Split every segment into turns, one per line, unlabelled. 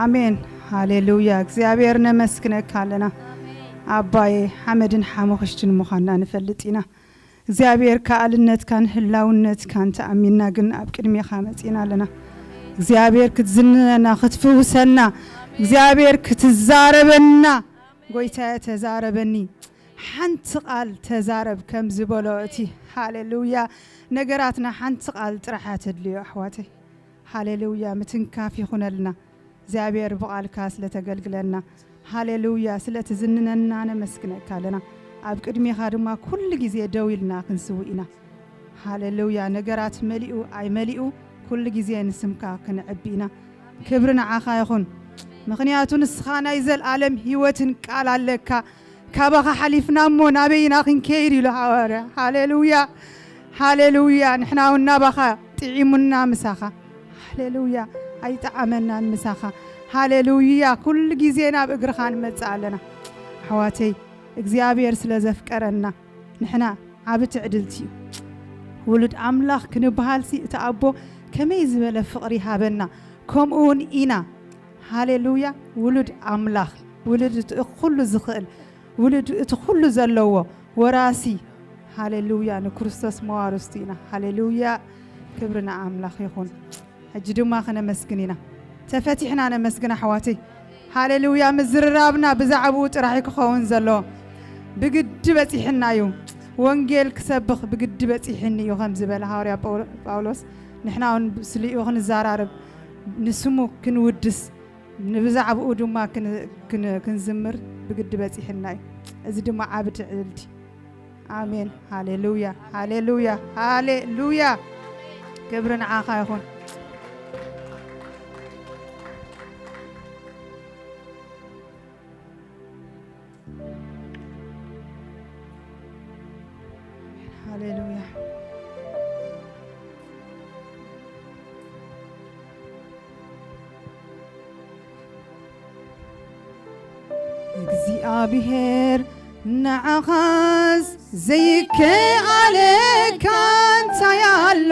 አሜን ሃሌሉያ እግዚአብሔር ነመስክነክ አለና አባዬ ሐመድን ሐሞኽሽትን ሙኻና ንፈልጥና እግዚአብሔር ከአልነት ካን ህላውነት ካን ተአሚና ግን አብቅድሜ ኻመጽና አለና እግዚአብሔር ክትዝነና ክትፍውሰና እግዚአብሔር ክትዛረበና ጎይታ ተዛረበኒ ሓንቲ ቃል ተዛረብ ከም ዝበሎቲ ሃሌሉያ ነገራትና ሓንቲ ቃል ጥራሓት ድልዮ አሕዋተይ ሃሌሉያ ምትንካፍ ይኹነልና እግዚአብሔር በቃልካ ስለተገልግለና ሃሌሉያ ስለተዝነና ነመስክነካ አለና አብ ቅድሜኻ ድማ ኩሉ ጊዜ ደውልና ክንስውኢና ሃሌሉያ ነገራት መሊኡ አይ መሊኡ ኩሉ ጊዜ ንስምካ ክንዕቢና ክብርና ዓኻ ይኹን ምኽንያቱ ንስኻ ናይ ዘለዓለም ህይወትን ቃል አለካ ካባኻ ሓሊፍና ሞ ናበይና ክንከይድ ኢሉ ሐዋርያ ሃሌሉያ ሃሌሉያ ንሕናውና ባኻ ጥዒሙና ምሳኻ ሃሌሉያ አይጣዓመና ምሳኻ ሃሌሉያ ኩሉ ጊዜ ናብ እግርኻ ንመጽእ አለና አሕዋተይ እግዚአብሔር ስለዘፍቀረና ንሕና ዓብቲ ዕድልቲ ውሉድ አምላኽ ክንበሃልሲ ተአቦ ከመይ ዝበለ ፍቅሪ ሃበና ከምኡን ኢና ሃሌሉያ ውሉድ አምላኽ ውሉድ ኩሉ ዝኽእል ውሉድ እቲ ኩሉ ዘለዎ ወራሲ ሃሌሉያ ንክርስቶስ መዋርስቲና ሃሌሉያ ክብርና አምላኽ ይኹን ሕጂ ድማ ክነመስግንና ተፈቲሕና ነመስግን አሕዋተይ ሃሌሉያ ምዝርራብና ብዛዕባኡ ጥራሕ ክኸውን ዘሎ ብግድ በፂሕናዩ ወንጌል ክሰብኽ ብግድ በፂሕኒ እዩ ከም ዝበለ ሐዋርያ ጳውሎስ ንሕናውን ስሊኡ ክንዛራርብ ንስሙ ክንውድስ ንብዛዕባኡ ድማ ክንዝምር ብግድ በፂሕናዩ እዚ ድማ ዓብቲ ዕልቲ አሜን ሃሌሉያ ሃሌሉያ ሃሌሉያ ክብርን ዓኻ ይኹን ሃሌሉያ እግዚአብሔር ነዓኻስ ዘይከኣለካ እንታያሎ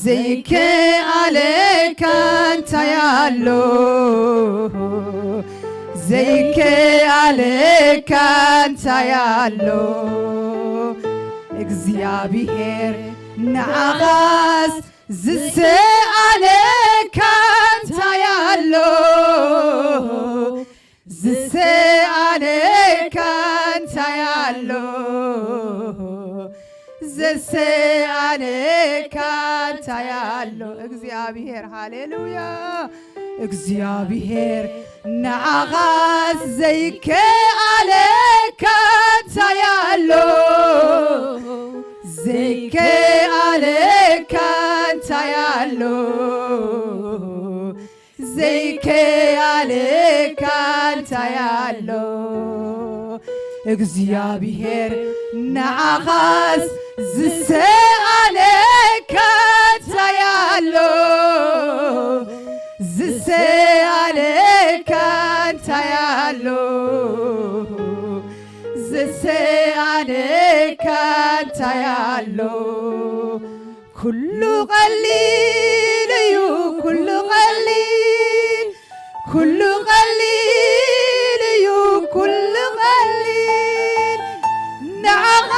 ዘይከኣለካ እንታያሎ ዘይከኣለካ እንታያሎ እግዚአብሔር ነዓኻስ ዝሰኣለካ እንታያሎ ዝሰኣለካ እንታያሎ ዝሰኣለካ እንታያሎ እግዚአብሔር ሃሌሉያ እግዚአብሔር ነዓኻስ ዘይከኣለካ እንታያሎ ዘይከኣለካ እንታያሎ ዘይከኣለካ እንታያሎ እግዚአብሔር ነዓኻስ ዝሰኣለካ እንታያሎ ዝሰኣለካ እንታያሎ ዝሰኣለካ እንታያሎ ኩሉ ቀሊል እዩ ኩሉ ቀሊል ኩሉ ቀሊል እዩ ኩሉ ቀሊል ንዓኻ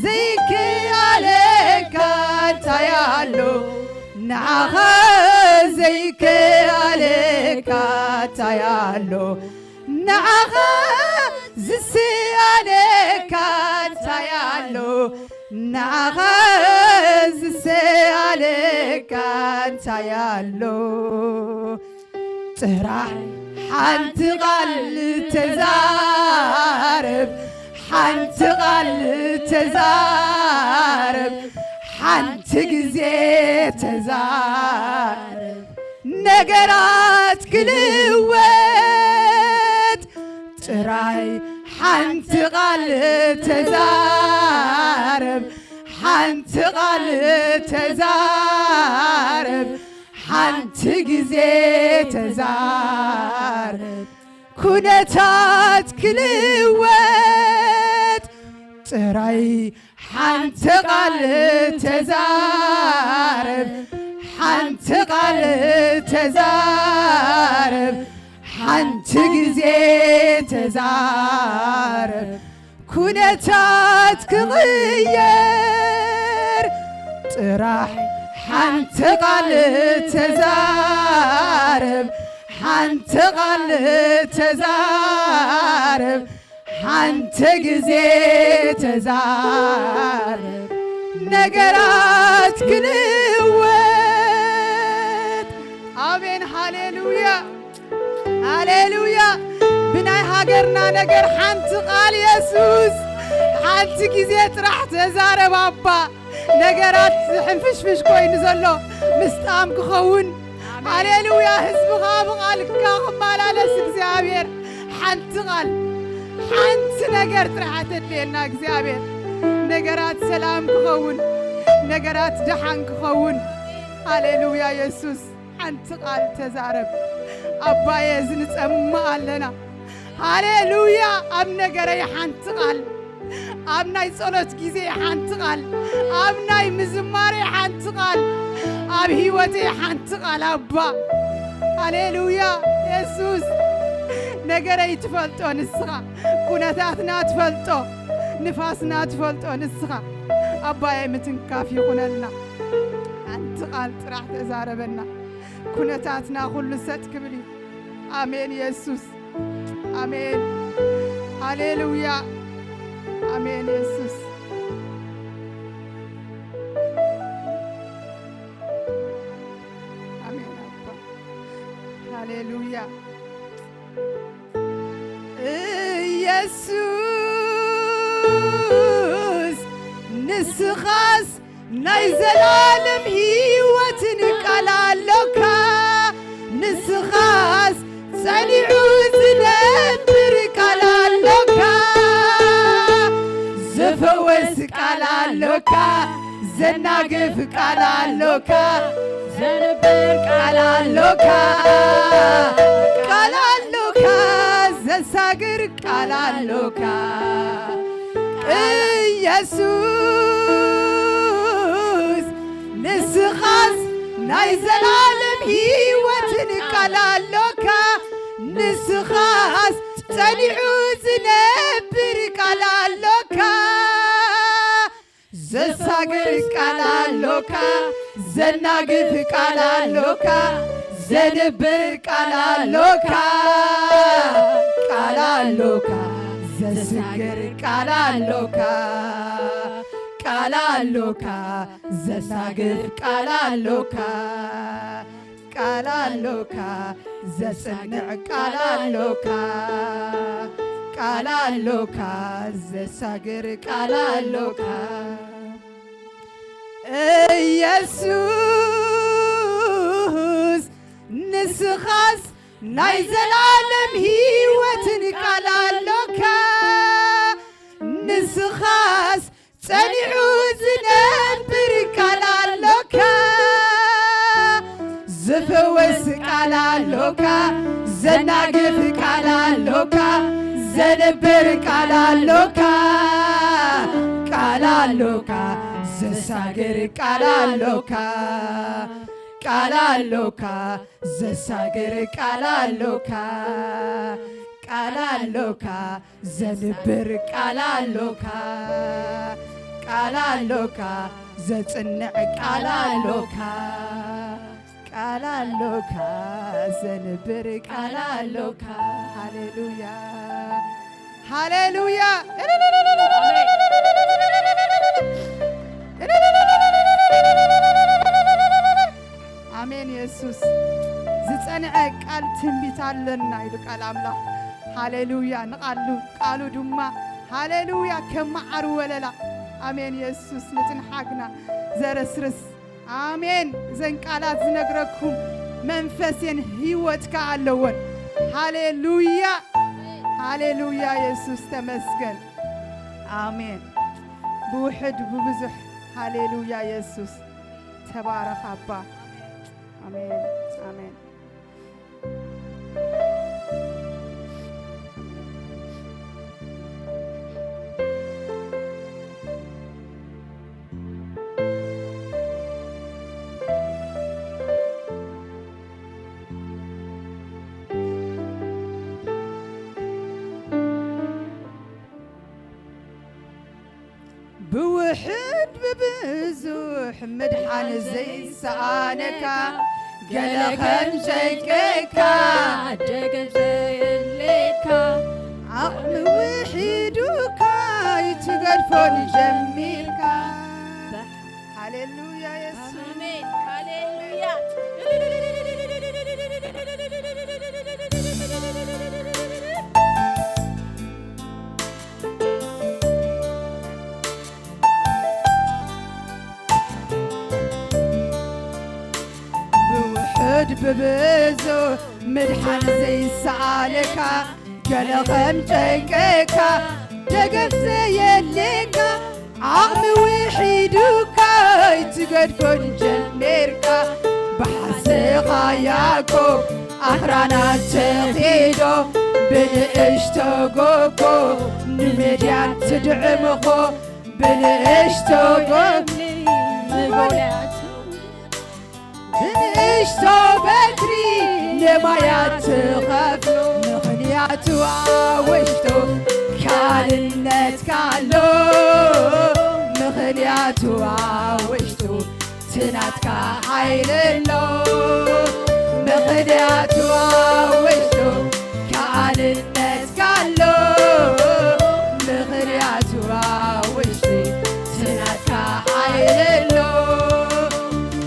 ዘይከኣለካ እንታያሎ ንዓኻ ዘይከኣለካ እንታያሎ ንዓኻ ዝሰኣለካ እንታያሎ ንዓኻ ዝሰኣለካ እንታያሎ ጥራሕ ሓንቲ ቃል ተዛረብ ሓንቲ ቃል ተዛረብ ሓንቲ ጊዜ ተዛረብ ነገራት ክልወጥ ጥራይ ሓንቲ ቃል ተዛረብ ሓንቲ ቃል ተዛረብ ሓንቲ ጊዜ ተዛረብ ኩነታት ክልወጥ ጥራይ ሓንቲ ቃል ተዛረብ ሓንቲ ቃል ተዛረብ ሓንቲ ግዜ ተዛረብ ኩነታት ክቕየር ጥራሕ ሓንቲ ቃል ተዛረብ ሓንቲ ቃል ተዛረብ ሓንቲ ግዜ ተዛረብ ነገራት ክንወት አሜን ሃሌሉያ ሃሌሉያ ብናይ ሃገርና ነገር ሓንቲ ቃል ኢየሱስ ሓንቲ ግዜ ጥራሕ ተዛረብ አባ ነገራት ሕንፍሽፍሽ ኮይኑ ዘሎ ምስጣም ክኸውን ሃሌሉያ ህዝብኻ ብቃልካ ክመላለስ እግዚአብሔር ሓንቲ ቃል ሓንቲ ነገር ጥራሕ ተድልየልና እግዚአብሔር ነገራት ሰላም ክኸውን ነገራት ደሓን ክኸውን ሃሌሉያ ኢየሱስ ሓንቲ ቃል ተዛረብ አባዬ ዝንጸምእ ኣለና ሃሌሉያ ኣብ ነገረይ ሓንቲ ቃል ኣብ ናይ ጸሎት ጊዜ ሓንቲ ቃል ኣብ ናይ ምዝማሬ ሓንቲ ቃል ኣብ ህይወተይ ሓንቲ ቃል አባ ሃሌሉያ ኢየሱስ ነገረይ ትፈልጦ ንስኻ ኩነታትና ትፈልጦ ንፋስና ትፈልጦ ንስኻ አባዬ ምትንካፍ ይኹነልና ሓንቲ ቃል ጥራሕ ተዛረበና ኩነታትና ኩሉ ሰጥ ክብል አሜን ኢየሱስ አሜን ሃሌሉያ አሜን ኢየሱስ አሜን አባ ሃሌሉያ ኢየሱስ ንስኻስ ናይ ዘላለም ህይወትን ቃል ኣለካ ንስኻስ ጸኒዑ ዝነብር ቃል ኣለካ ዘፈወስ ቃል ኣለካ ዘናግፍ ቃል ኣለካ ዘንብር ቃል ኣለካ ቃል ኣለካ ዘሳግር ቃል ኣለካ ኢየሱስ ንስኻስ ናይ ዘላለም ህይወትን ቃል ኣለካ ንስኻስ ጸኒዑ ዝነብር ቃል ኣለካ ዘሳግር ቃል ኣለካ ዘናግፍ ቃል ኣለካ ዘንብር ቃል ኣለካ ቃል ኣለካ ዘስግር ቃል ኣለካ ቃል ኣለካ ዘሳግር ቃል ኣለካ ቃል ኣለካ ዘጽንዕ ቃል ኣለካ ቃል ኣለካ ዘሳግር ቃል ኣለካ ኢየሱስ ንስኻስ ናይ ዘላለም ህይወትን ቃል ኣለካ ንስኻስ ጸኒዑ ዝነብር ቃል ኣለካ ዝፈወስ ቃል ኣለካ ዘናግፍ ቃል ኣለካ ዘንብር ቃል ኣለካ ቃል ኣለካ ዘሳግር ቃል ኣለካ ቃል ኣለካ ዘሳግር ቃል ኣለካ ቃል ኣለካ ዘንብር ቃል ኣለካ ቃል ኣለካ ዘጽንዕ ቃል ኣለካ ቃል ኣለካ ዘንብር ቃል ኣለካ ሃሌሉያ ሃሌሉያ አሜን ኢየሱስ ዝጸንዐ ቃል ትንቢት ኣለና ኢሉ ቃል አምላኽ ሃሌሉያ ንቃሉ ቃሉ ድማ ሃሌሉያ ከመዓር ወለላ አሜን ኢየሱስ ንጽንሓግና ዘረስርስ አሜን ዘን ቃላት ዝነግረኩም መንፈሴን ህይወትካ ኣለወን ሃሌሉያ ሃሌሉያ ኢየሱስ ተመስገን አሜን ብውሕድ ብብዙሕ ሃሌሉያ ኢየሱስ ተባረኽ አባ አሜን አሜን بوحد ببزوح مدحان زي سالك قال خمسك
دقف زي الليك
عقل وحيدك يتقرفون جميلك هللويا يسوع
آمين هللويا
بوحد ببزو مدحان زي سالك قال خمسك دقف زي الليك عقل وحيدك يتقرفون جميلك بحسيقا ياكو أخرانا تخيدو بالإشتو قوكو نمديان تدعمخو بالإشتو قوكو بالإشتو بكري لما يتخفلو نخنياتو عاوشتو كالنت كالو نخنياتو عاوشتو تناتك حيللو مخدياتو عاوشتو كالنت كالو مخدياتو عاوشتو تناتك حيللو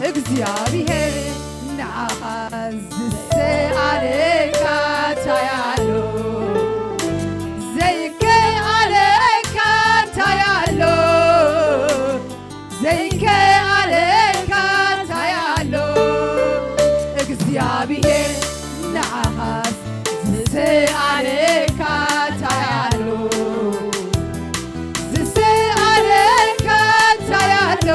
እግዚአብሔር ናኸዝስ አለካ ታያሎ ዘይከ አለካ ታያሎ ዘይከ አለካ ታያሎ እግዚአብሔር ናኸዝስ አለካ ታያሎ ዝስ አለካ ታያሎ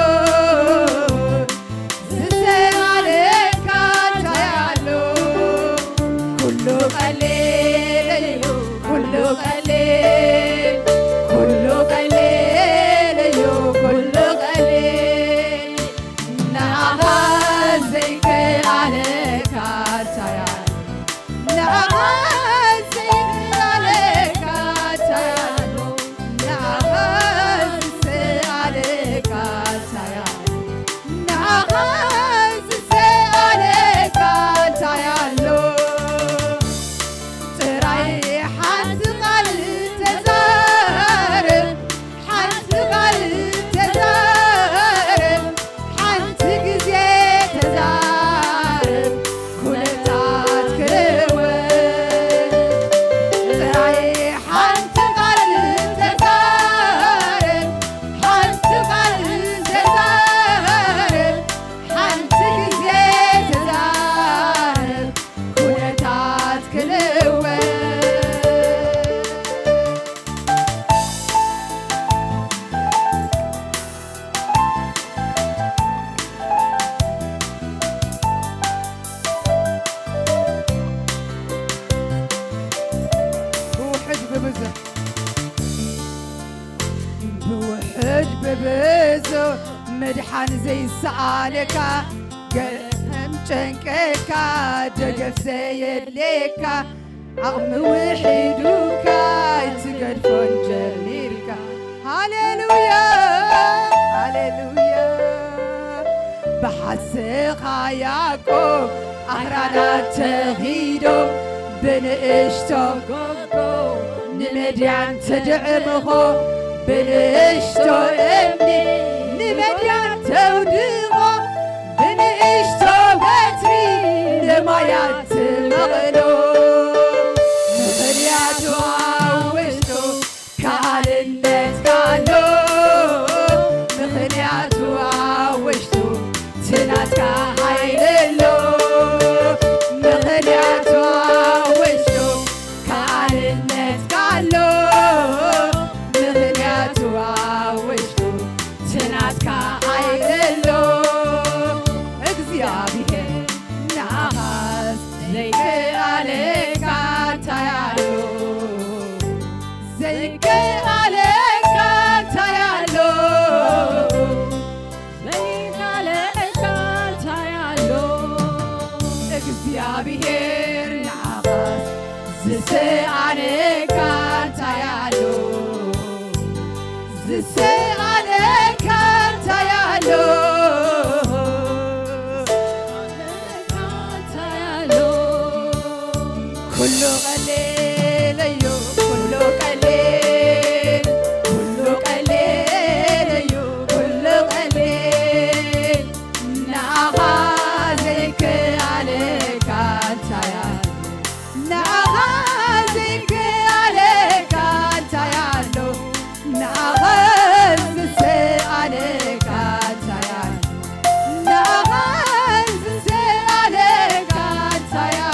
بوحد ببزو مدحان زي سالك قلهم جنكك دقف زي الليك عقم وحيدوك يتقرفون جميلك هاليلويا هاليلويا بحسيقا ياكو أهرانا تغيدو بنشتو نمديان تدعمخو بنشتو امني نمديان تودغو بنشتو بتري لما يتمغلو مغلياتو عوشتو كالنت كالو مغلياتو عوشتو تناتك حيللو مغلياتو عوشتو كالنت كالو مغلياتو عوشتو تناتك حيللو እግዚአብሔር ናሃስ ዘይከ አለካ ታያሎ ዘይከ አለካ ታያሎ ዘይከ አለካ ታያሎ እግዚአብሔር ናሃስ ዝስ አለካ ታያሎ ዝስ አለካ
كله قليل أيوه كله قليل كله قليل أيوه كله قليل نعازك عليك أنت يا نعازك عليك أنت يا نعازك عليك أنت يا نعازك عليك أنت يا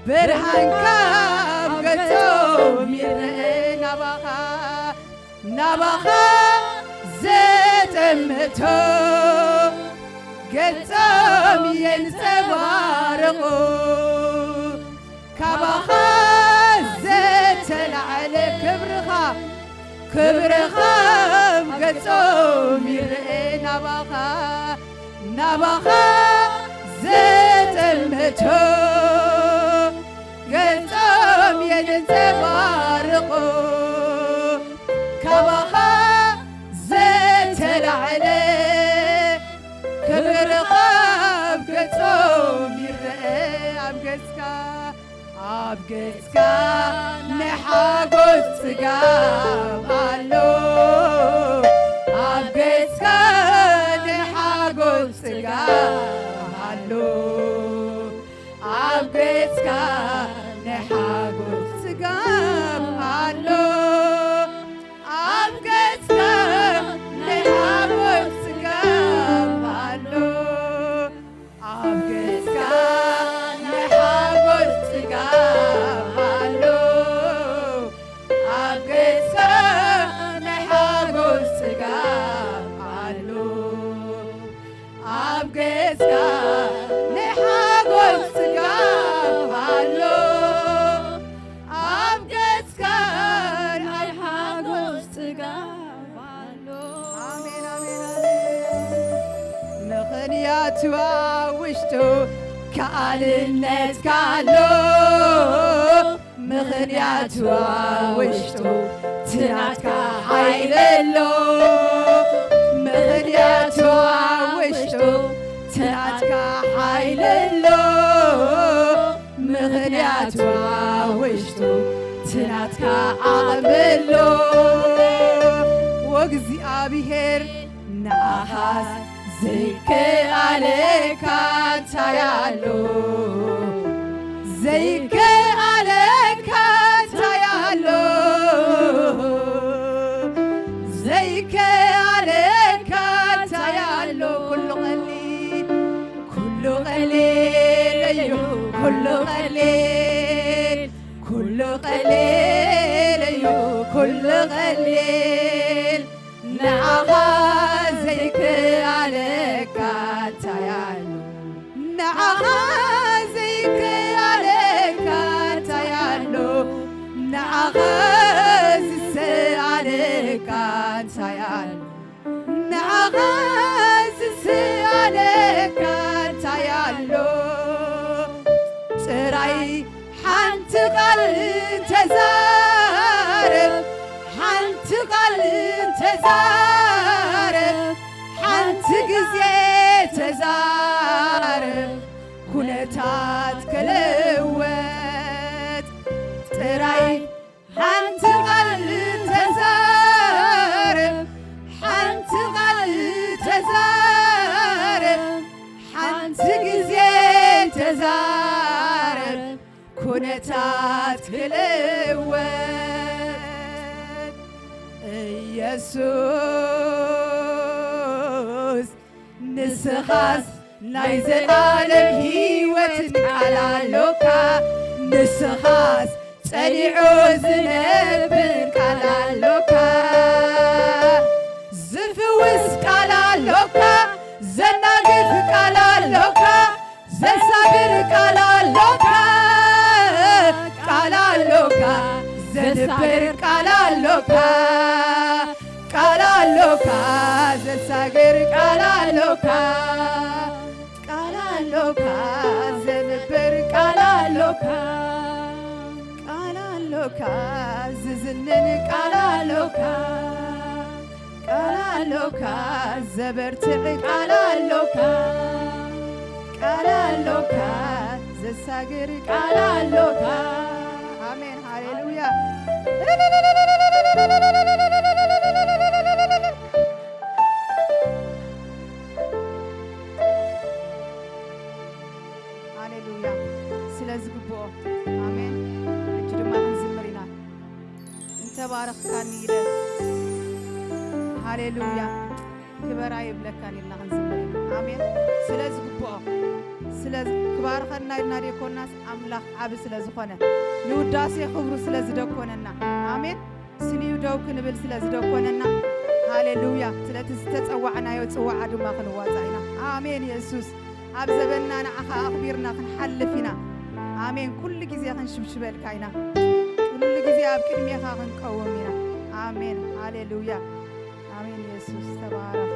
برهانك بقتهم يرئي نبخا زيت أمتو قتهم ينتبارقو كبخا زيت العلي كبرخا بقتهم يرئي نبخا زيت أمتو قلتم ينتبارقو كبخا زيت العلي كبر خاب قلتم يرئي عبقتكا نحاقوت سقاب قالو عبقتكا نحاقوت سقاب قالو عبقتكا نحاقوت سقاب قالو عبقتكا نحاقوت سقاب قالو عبقتكا نحاقوت سقاب قالو عبقتكا نحاقوت سقاب قالو عبقتكا نحاقوت سقاب قالو عبقتكا نحاقوت سقاب قالو آمين آمين مخنياتو وشتو كالنت كالو مخنياتو وشتو تناتكا حيللو مخنياتو وشتو تناتكا حيللو مخنياتو وشتو تناتكا عقبلو وقزي أبيهر ناحاس زيك عليك تيالو زيك عليك تيالو زيك عليك تيالو كله قليل كله قليل أيوه كله قليل كله قليل أيوه كله قليل نعها زيك عليك تيالو نعها زيك عليك تيالو نعها زيك عليك تيالو نعها زيك عليك تيالو سراي حنت قل تزارب حنت قل تزارب حنت قزي تزارب كنتات كلوت تراي حنت قل تزارب حنت قل تزارب
ኩነታት ክልወት ኢየሱስ ንስኻስ ናይ ዘላለም ሕይወትን ቃል ኣለካ ንስኻስ ጸኒዑ ዝነብር ቃል ኣለካ ዝፍውስ ቃል ኣለካ ዘናግፍ ቃል ኣለካ ዘሳግር ቃል ኣለካ ቃል ኣለካ ዘንብር ቃል ኣለካ ቃል ኣለካ ዘሳግር ቃል ኣለካ ቃል ኣለካ ዘንብር ቃል ኣለካ ቃል ኣለካ ዝዝንን ቃል ኣለካ ቃል ኣለካ ዘበርትዕ ቃል ኣለካ ቃል ኣለካ ዘሳግር ቃል ኣለካ አሜን ሃሌሉያ ሃሌሉያ ስለዚህ ግቦ አሜን እጅ ድማ ክንዝምር ኢና እንተባረኽካኒ ኢለ ሃሌሉያ ክበራ ይብለካን ኢልና ክንዝምር ኢና አሜን ስለዚህ ግቦ ስለዚህ ክባርከና ኢልና ደኮናስ አምላኽ ዓብ ስለዝኾነ ንውዳሴ ክብሩ ስለዝደኮነና አሜን ስንዩ ደው ክንብል ስለዝደኮነና ሃሌሉያ ስለቲ ዝተጸዋዕናዮ ጽዋዓ ድማ ክንዋጻ ኢና አሜን ኢየሱስ ኣብ ዘበና ንዓኻ ኣኽቢርና ክንሓልፍ ኢና አሜን ኩሉ ግዜ ክንሽብሽበልካ ኢና ኩሉ ግዜ ኣብ ቅድሜኻ ክንቀውም ኢና አሜን ሃሌሉያ አሜን ኢየሱስ ተባረክ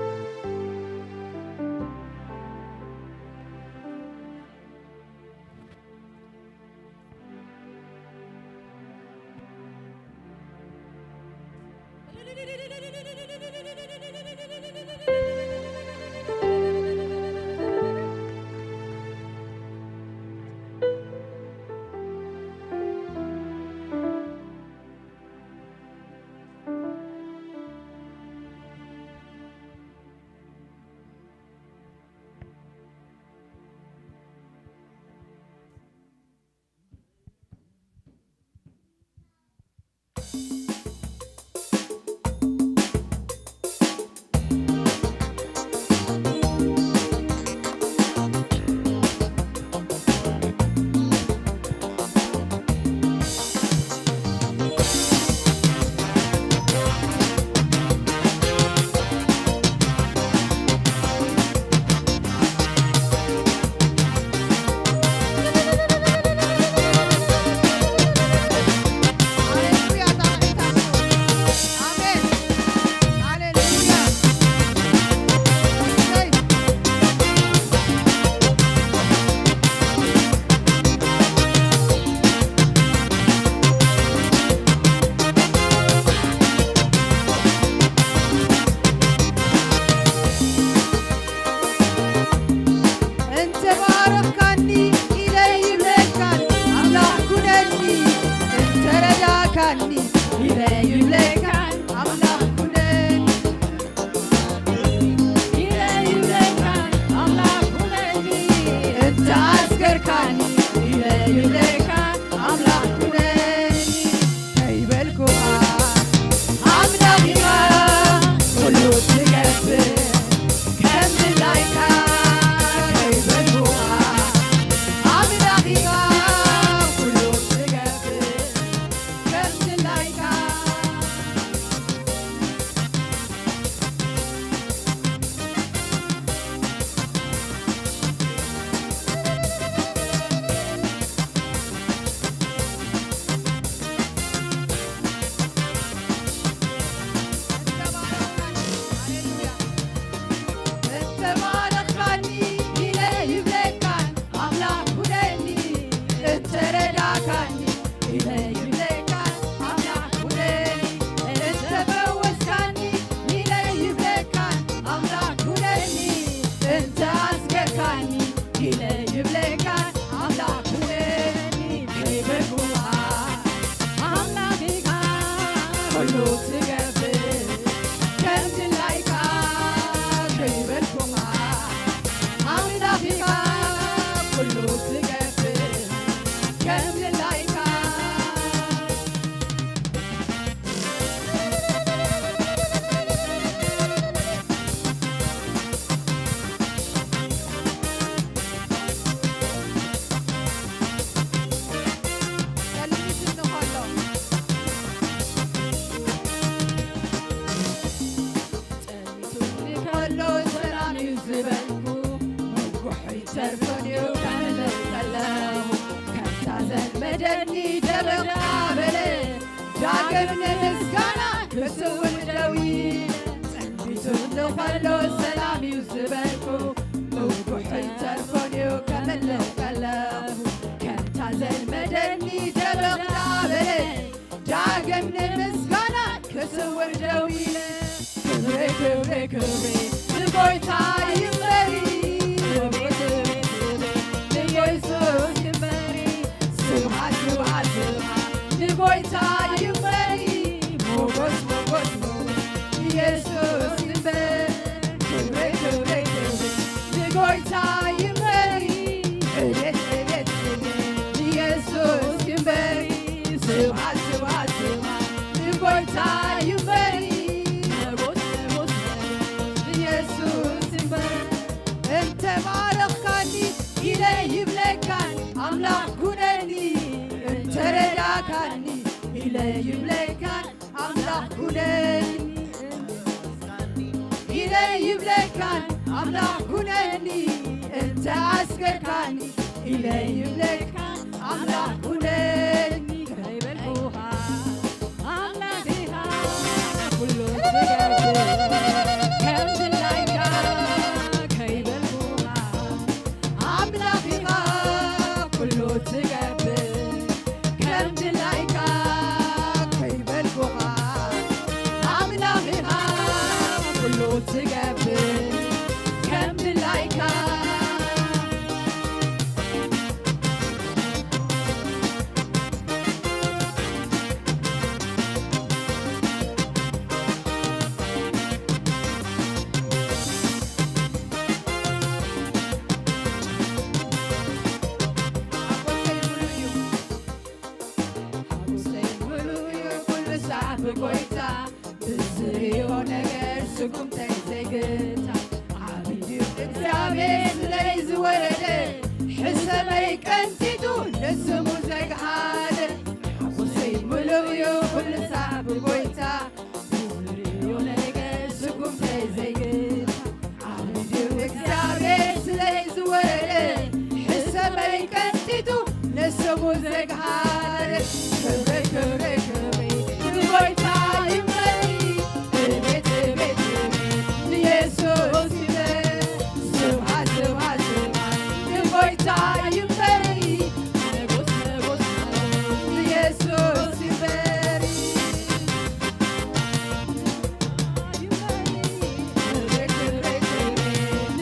ዘልመደኒ ደበቕና በለ ዳግም ንምስጋና ክስውን ደዊ ጸንቢቱ ንኸሎ ሰላም እዩ ዝበልኩ ምውጉሕይ ተርፎንዩ ከመለኸለኹ ከምታ ዘልመደኒ ደበቕና በለ ዳግም ንምስጋና ክስውን ደዊ ክብሬ ክብሬ ክብሬ ንጎይታ ይበሪ ንኢየሱስ ይበሪ ስብሐት ስብሐት ስብሐት ንጎይታ ይበሪ ሞገስ ሞገስ ሞገስ ኢየሱስ ይበሪ ክብሬ ክብሬ ክብሬ ንጎይታ ይበሪ እቤት እቤት እቤት ኢየሱስ ይበሪ ስብሐት ስብሐት ስብሐት ንጎይታ ይበሪ ይብለካን አምላክ ኩነኒ እንተረዳካኒ ኢለ ይብለካን አምላክ ኩነኒ ኢለ ይብለካን አምላክ ኩነኒ እንተ አስገርካኒ ኢለ ይብለካን አምላክ ኩነኒ ከይበልኩሃ አምላክሃ ኩሉ ትገብር ከምትላይካ ከይበልኩሃ አምላክሃ ኩሉ ትገብር ከምትላይካ ከይበልኩሃ አምላክሃ ኩሉ ትገብር ከምትላይካ ብጎይታ ብዝርዮ ነገር ስጉምተይ ዘይግታ ዓብዩ እግዚአብሔር ስለይ ዝወረደ ሕሰበይ ቀንቲቱ ንስሙ ዘይገሓደ ሓጎሰይ ምሉእ እዩ ኩሉ ሰዓት ብጎይታ ብዝርዮ ነገር ስጉምተይ ዘይግታ ዓብዩ እግዚአብሔር ስለይ ዝወረደ ሕሰበይ ቀንቲቱ ንስሙ ዘይገሓደ ክብረይ ክብረይ ክብረይ ንጎይታ ይበሪ እቤት እቤት እቤት ኢየሱስ ይበሪ ስብሐት ስብሐት ስብሐት ንጎይታ ይበሪ ንጉስ ንጉስ ኢየሱስ ይበሪ ክብሬ ክብሬ ክብሬ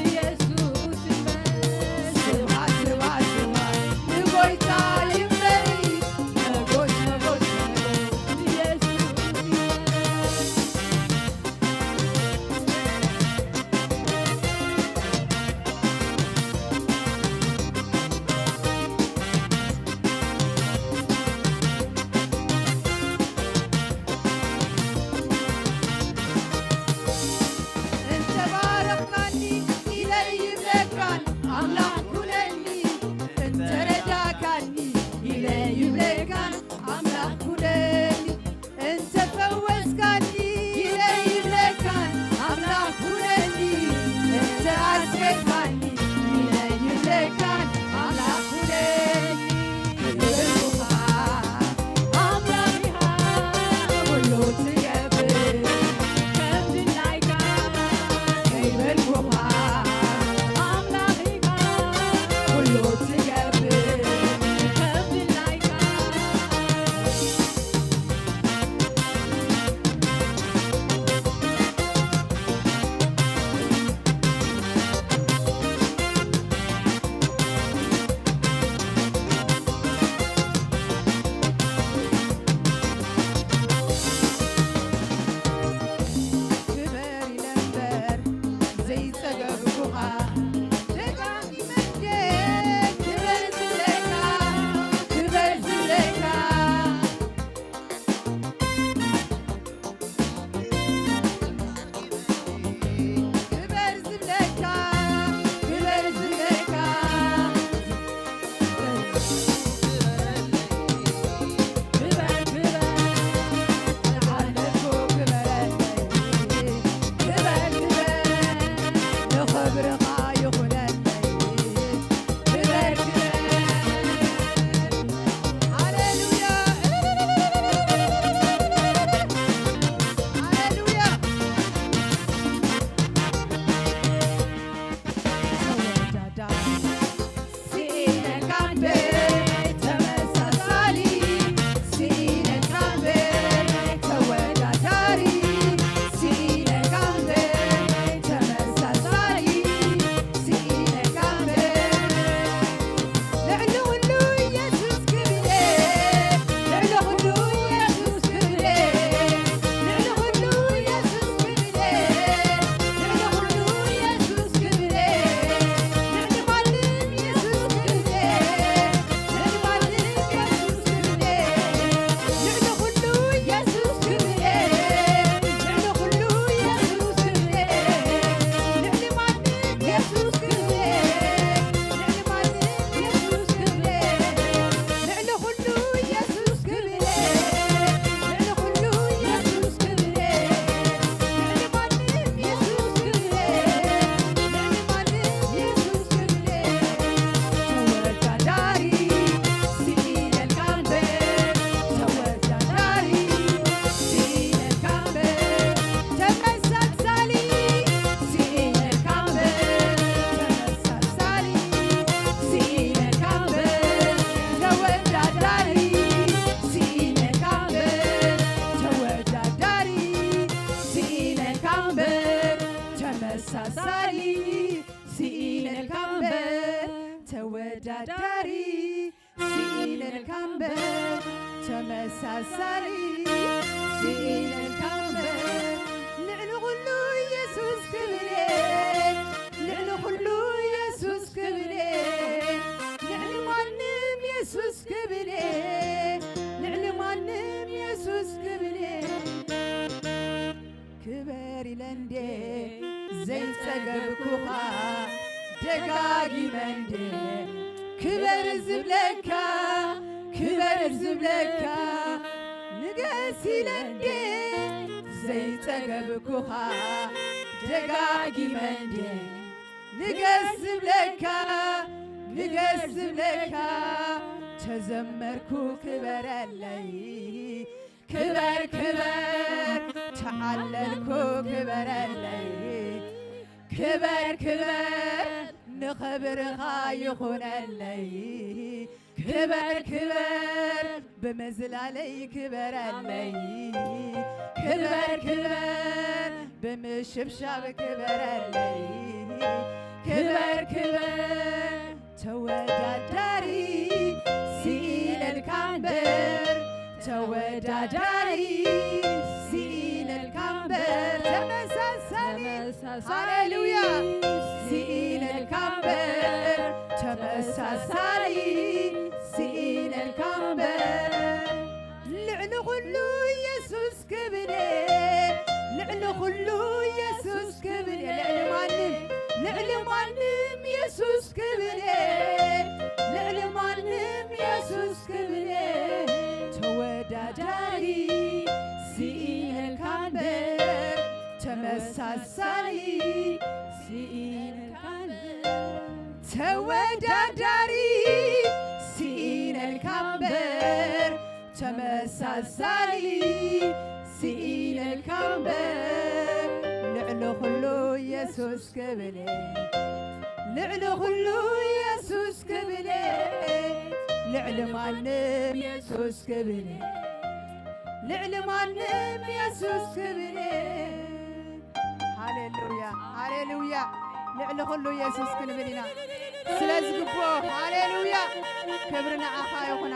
ኢየሱስ ይበሪ ስብሐት ስብሐት ስብሐት ንጎይታ ይበሪ ንጉስ ንጉስ ኢየሱስ እንተ ባረካኒ ኢለይ ይብለካን አምላክ ኩነኒ እንተ ረዳካኒ ኢለይ ይብለካን አምላክ ኩነኒ እንተ ፈወስካኒ ኢለይ ይብለካን አምላክ ኩነኒ እንተ አስገድካኒ ኢለይ ይብለካን አምላክ ኩነኒ ከይበልኩሃ አምላክሃ ኩሉ ትገብር ከምትላይካ ከይበልኩሃ አምላክሃ ኩሉ ትገብር ከምትላይካ ክበር ይነበር ዘይጸገብኩኻ ደጋሚ መንገድ ክበር ዝብለካ ክበር ዝብለካ ክበር ዝብለካ ክበር ዝብለካ ክበር ክበር ተዓለኩ ክበረለይ ክበር ክበር ንኽብርኻ ይኹነለይ ክበር ክበር
ተመሳሳሊ ሲኢለልካ እምበር ተወዳዳሪ ሲኢለልካ እምበር ተመሳሳሊ ሲኢለልካ እምበር ልዕሊ ኩሉ ኢየሱስ ክብሬ ልዕሊ ኩሉ ኢየሱስ ክብሬ ልዕሊ ማንም ኢየሱስ ክብሬ ልዕሊ ማንም ኢየሱስ ክብሬ ክበር ኢለንዴ ዘይጸገብኩኻ ደጋጊመ እንዴ ክበር ዝብለካ ክበር ዝብለካ ንገስ ኢለንዴ ዘይጸገብኩኻ ደጋጊመ እንዴ ንገስ ዝብለካ ንገስ ዝብለካ ተዘመርኩ ክበረለይ ክበር ክበር ተዓለልኩ ክበረለይ ክበር ክበር ንኽብርኻ ይኹነለይ ክበር ክበር ብምዝላለይ ክበረለይ ክበር ክበር ብምሽብሻብ ክበረለይ ክበር ክበር ተወዳዳሪ ሲኢለልካ እምበር ተወዳዳሪ ሲኢለልካ እምበር ተመሳሳሊ ሃሌሉያ ሲኢለልካ እምበር ተመሳሳሊ ሲኢለልካ እምበር ልዕሊ ኩሉ ኢየሱስ ክብሬ ልዕሊ ኩሉ ኢየሱስ ክብሬ ልዕሊ ማንም ኢየሱስ ክብሬ ልዕሊ ማንም ኢየሱስ ክብሬ ተወዳዳሪ ሲኢለልካ እምበር ተመሳሳሊ ሲኢለልካ እምበር ተወዳዳሪ ሲኢለልካ እምበር ተመሳሳሊ ሲኢለልካ እምበር ልዕሊ ኩሉ ኢየሱስ ክብሬ ልዕሊ ኩሉ ኢየሱስ ክብሬ ልዕሊ ማንም ኢየሱስ ክብሬ ልዕሊ ማንም ኢየሱስ ክብሬ ሃሌሉያ ሃሌሉያ ልዕሊ ኩሉ ኢየሱስ ክንብል ኢና ስለዝግቦ ሃሌሉያ ክብሪ ንዓኻ ይኹን።